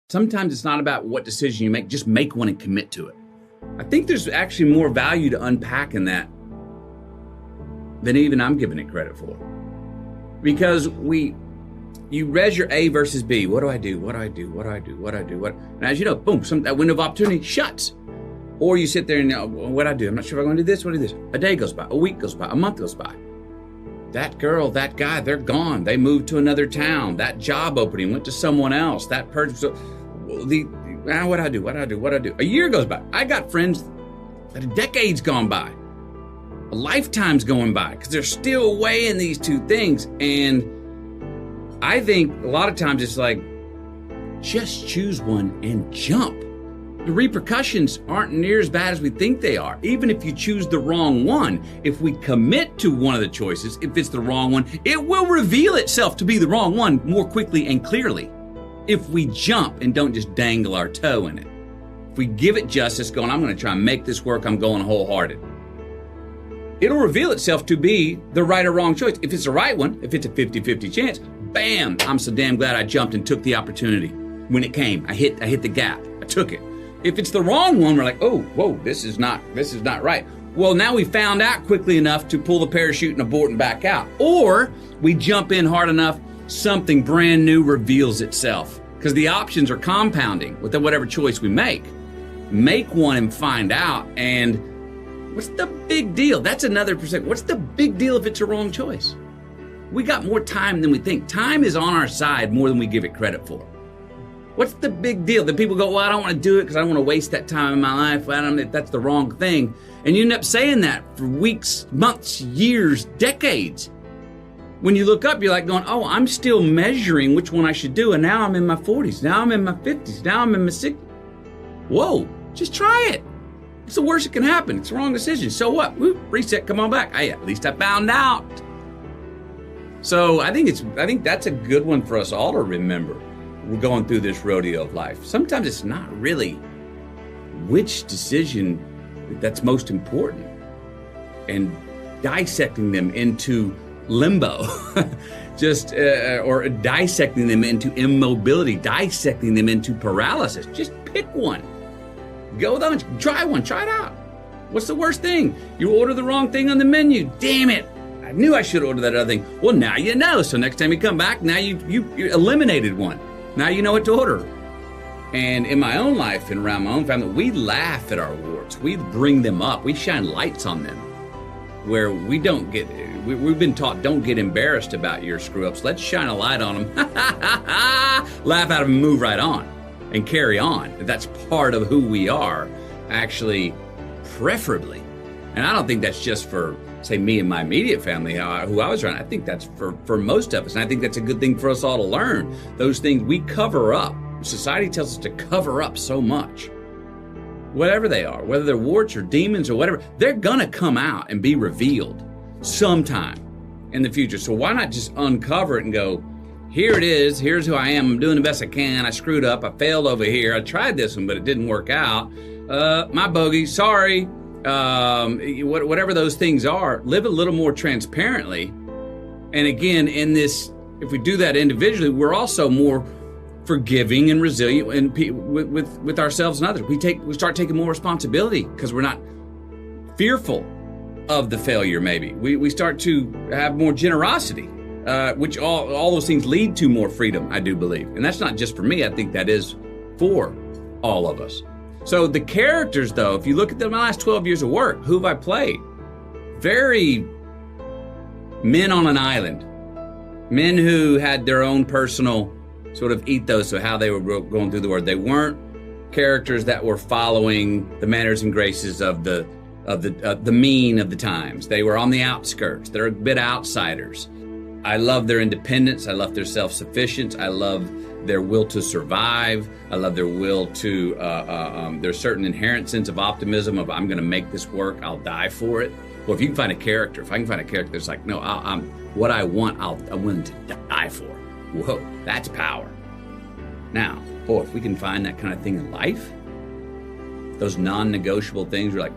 Sometimes it's not about what decision you make, just make one and commit to it. I think there's actually more value to unpack in that than even I'm giving it credit for. Because you measure A versus B. What do I do? And as you know, boom, that window of opportunity shuts. Or you sit there and, what do I do? I'm not sure if I'm going to do this, what do I do this? A day goes by, a week goes by, a month goes by. That girl, that guy, they're gone. They moved to another town. That job opening went to someone else. That person, what do I do? A year goes by. I got friends that a decade's gone by. A lifetime's going by because they're still weighing these two things. And I think a lot of times it's like, just choose one and jump. The repercussions aren't near as bad as we think they are. Even if you choose the wrong one, if we commit to one of the choices, if it's the wrong one, it will reveal itself to be the wrong one more quickly and clearly. If we jump and don't just dangle our toe in it. If we give it justice, going, I'm going to try and make this work, I'm going wholehearted. It'll reveal itself to be the right or wrong choice. If it's the right one, if it's a 50-50 chance, bam, I'm so damn glad I jumped and took the opportunity. When it came, I hit the gap, I took it. If it's the wrong one, we're like, oh, whoa, this is not right. Well, now we found out quickly enough to pull the parachute and abort and back out. Or we jump in hard enough, something brand new reveals itself. Because the options are compounding with whatever choice we make. Make one and find out, and what's the big deal? That's another percent. What's the big deal if it's a wrong choice? We got more time than we think. Time is on our side more than we give it credit for. What's the big deal? That people go, well, I don't want to do it because I don't want to waste that time in my life. I don't know if that's the wrong thing. And you end up saying that for weeks, months, years, decades. When you look up, you're like going, oh, I'm still measuring which one I should do. And now I'm in my 40s. Now I'm in my 50s. Now I'm in my 60s. Whoa, just try it. It's the worst that can happen. It's the wrong decision. So what? Whoop, reset, come on back. Hey, at least I found out. So I think that's a good one for us all to remember. We're going through this rodeo of life. Sometimes it's not really which decision that's most important, and dissecting them into limbo, or dissecting them into immobility, dissecting them into paralysis. Just pick one. Go with them. Try one. Try it out. What's the worst thing? You order the wrong thing on the menu. Damn it. I knew I should order that other thing. Well, now you know. So next time you come back, now you eliminated one. Now you know what to order. And in my own life and around my own family, we laugh at our warts. We bring them up. We shine lights on them. Where we've been taught, don't get embarrassed about your screw-ups. Let's shine a light on them. Laugh at them and move right on and carry on. That's part of who we are, actually, preferably. And I don't think that's just for, say, me and my immediate family, who I was around. I think that's for most of us. And I think that's a good thing for us all to learn. Those things we cover up. Society tells us to cover up so much. Whatever they are, whether they're warts or demons or whatever, they're going to come out and be revealed sometime in the future. So why not just uncover it and go, here it is. Here's who I am. I'm doing the best I can. I screwed up. I failed over here. I tried this one, but it didn't work out. My bogey, sorry. Whatever those things are, live a little more transparently. And again, in this, if we do that individually, we're also more forgiving and resilient and with ourselves and others. We start taking more responsibility because we're not fearful of the failure. Maybe we start to have more generosity, which all those things lead to more freedom, I do believe. And that's not just for me. I think that is for all of us. So the characters, though, if you look at my last 12 years of work, who have I played? Very men on an island. Men who had their own personal sort of ethos of how they were going through the world. They weren't characters that were following the manners and graces of the mean of the times. They were on the outskirts. They're a bit outsiders. I love their independence. I love their self-sufficiency. I love their will to survive. I love their will to, there's certain inherent sense of optimism of, I'm going to make this work. I'll die for it. Well, if I can find a character that's like, no, what I want, I'm willing to die for. Whoa, that's power. Now, boy, if we can find that kind of thing in life, those non-negotiable things, we're like,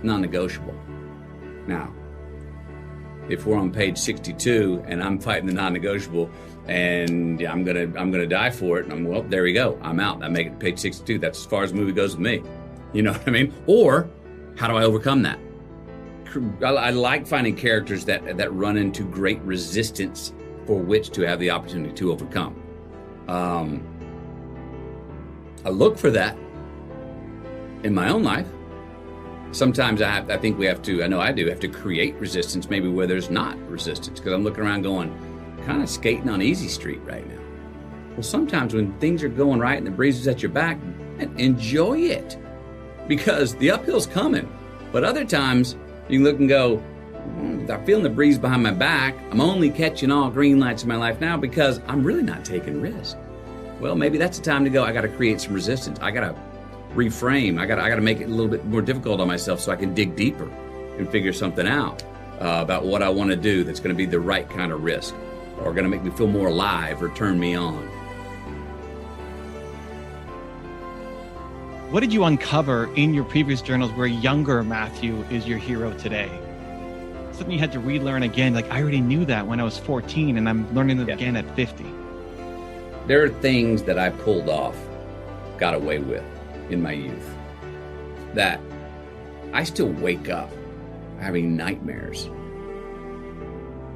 non-negotiable. Now, if we're on page 62 and I'm fighting the non-negotiable and I'm gonna die for it, and well, there we go, I'm out. I make it to page 62. That's as far as the movie goes with me. You know what I mean? Or how do I overcome that? I like finding characters that run into great resistance for which to have the opportunity to overcome. I look for that in my own life. Sometimes I think we have to, I know I do, have to create resistance maybe where there's not resistance, because I'm looking around going, kind of skating on easy street right now. Well, sometimes when things are going right and the breeze is at your back, enjoy it, because the uphill's coming. But other times you can look and go, I'm feeling the breeze behind my back. I'm only catching all green lights in my life now because I'm really not taking risks. Well, maybe that's the time to go, I got to create some resistance. I got to reframe. I got to make it a little bit more difficult on myself so I can dig deeper and figure something out about what I want to do that's going to be the right kind of risk, or going to make me feel more alive or turn me on. What did you uncover in your previous journals where younger Matthew is your hero today? Something you had to relearn again, like I already knew that when I was 14 and I'm learning it again at 50. There are things that I pulled off, got away with in my youth, that I still wake up having nightmares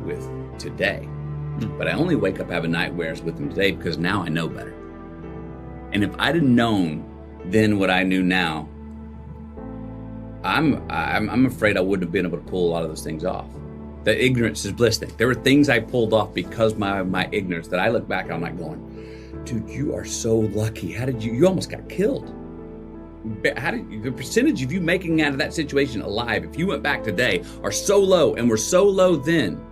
with today. But I only wake up having nightmares with them today because now I know better. And if I'd have known then what I knew now, I'm afraid I wouldn't have been able to pull a lot of those things off. The ignorance is bliss thing. There were things I pulled off because my ignorance that I look back on like going, dude, you are so lucky. How did you almost got killed. The percentage of you making out of that situation alive, if you went back today, are so low, and were so low then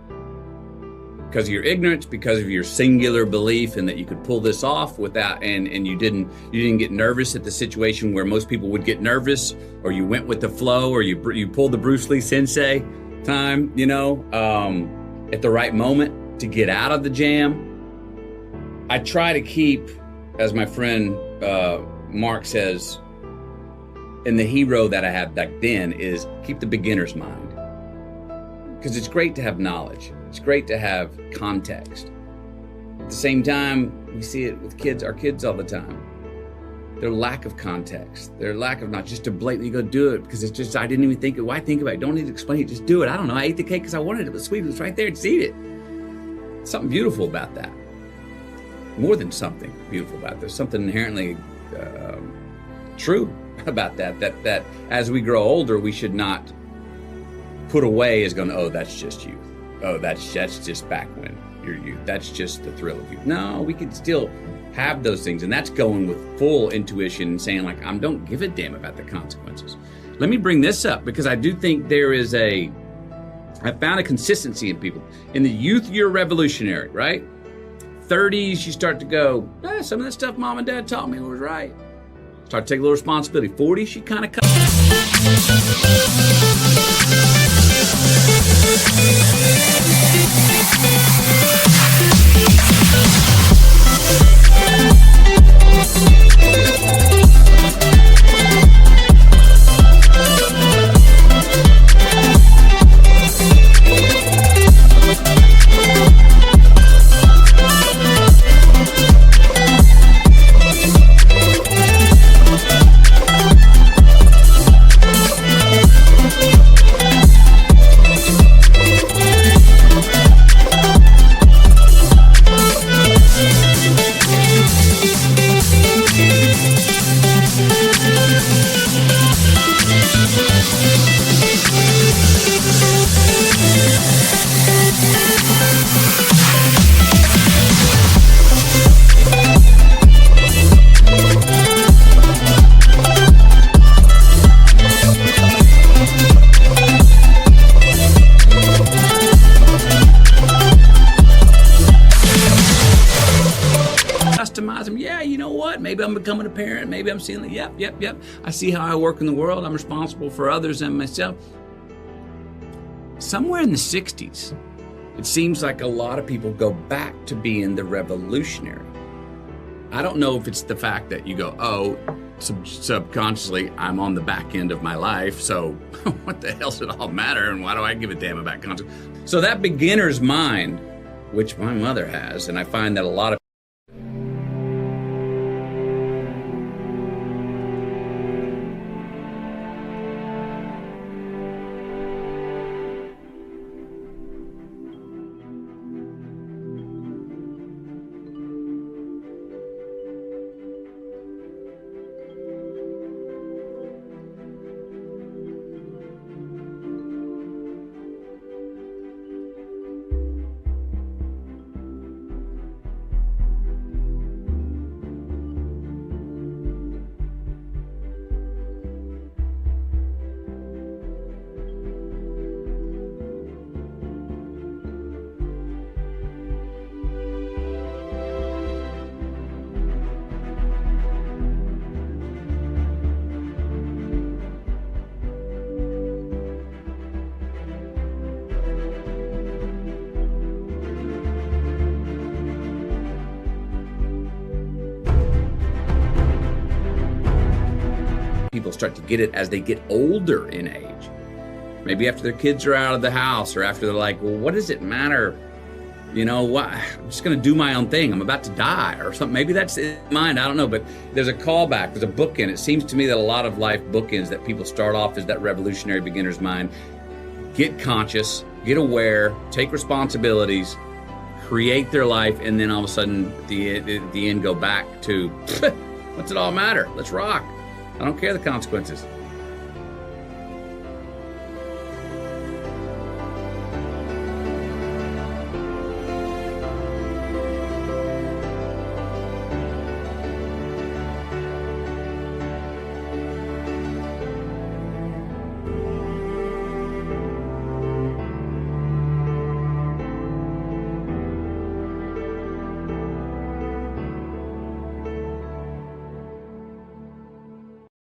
because of your ignorance, because of your singular belief in that you could pull this off without, and you didn't get nervous at the situation where most people would get nervous, or you went with the flow, or you pulled the Bruce Lee sensei time, at the right moment to get out of the jam. I try to keep, as my friend Mark says, and the hero that I had back then is keep the beginner's mind. Because it's great to have knowledge. It's great to have context. At the same time, we see it with our kids all the time. Their lack of context, their lack of not just to blatantly go do it because it's just, I didn't even think it. Why think about it? Don't need to explain it. Just do it. I don't know. I ate the cake because I wanted it. It was sweet. It was right there. Just eat it. Something beautiful about that. More than something beautiful about it. There's something inherently true about that as we grow older, we should not put away as going, oh, that's just youth. Oh, that's just back when you're youth. That's just the thrill of youth. No, we can still have those things. And that's going with full intuition and saying like, I don't give a damn about the consequences. Let me bring this up because I do think I found a consistency in people. In the youth, you're revolutionary, right? 30s, you start to go, some of that stuff mom and dad taught me was right. Start to take a little responsibility. 40s, you kind of cut. Customize them. Yeah, you know what? Maybe I'm becoming a parent. Maybe I'm seeing that. Yep. I see how I work in the world. I'm responsible for others and myself. Somewhere in the 60s, it seems like a lot of people go back to being the revolutionary. I don't know if it's the fact that you go, oh, subconsciously, I'm on the back end of my life. So what the hell's it all matter? And why do I give a damn about consequences? So that beginner's mind, which my mother has, and I find that a lot of people start to get it as they get older in age. Maybe after their kids are out of the house, or after they're like, well, what does it matter? You know what? I'm just going to do my own thing. I'm about to die or something. Maybe that's in mind. I don't know. But there's a callback. There's a bookend. It seems to me that a lot of life bookends that people start off as that revolutionary beginner's mind. Get conscious, get aware, take responsibilities, create their life, and then all of a sudden at the end go back to, what's it all matter? Let's rock. I don't care the consequences.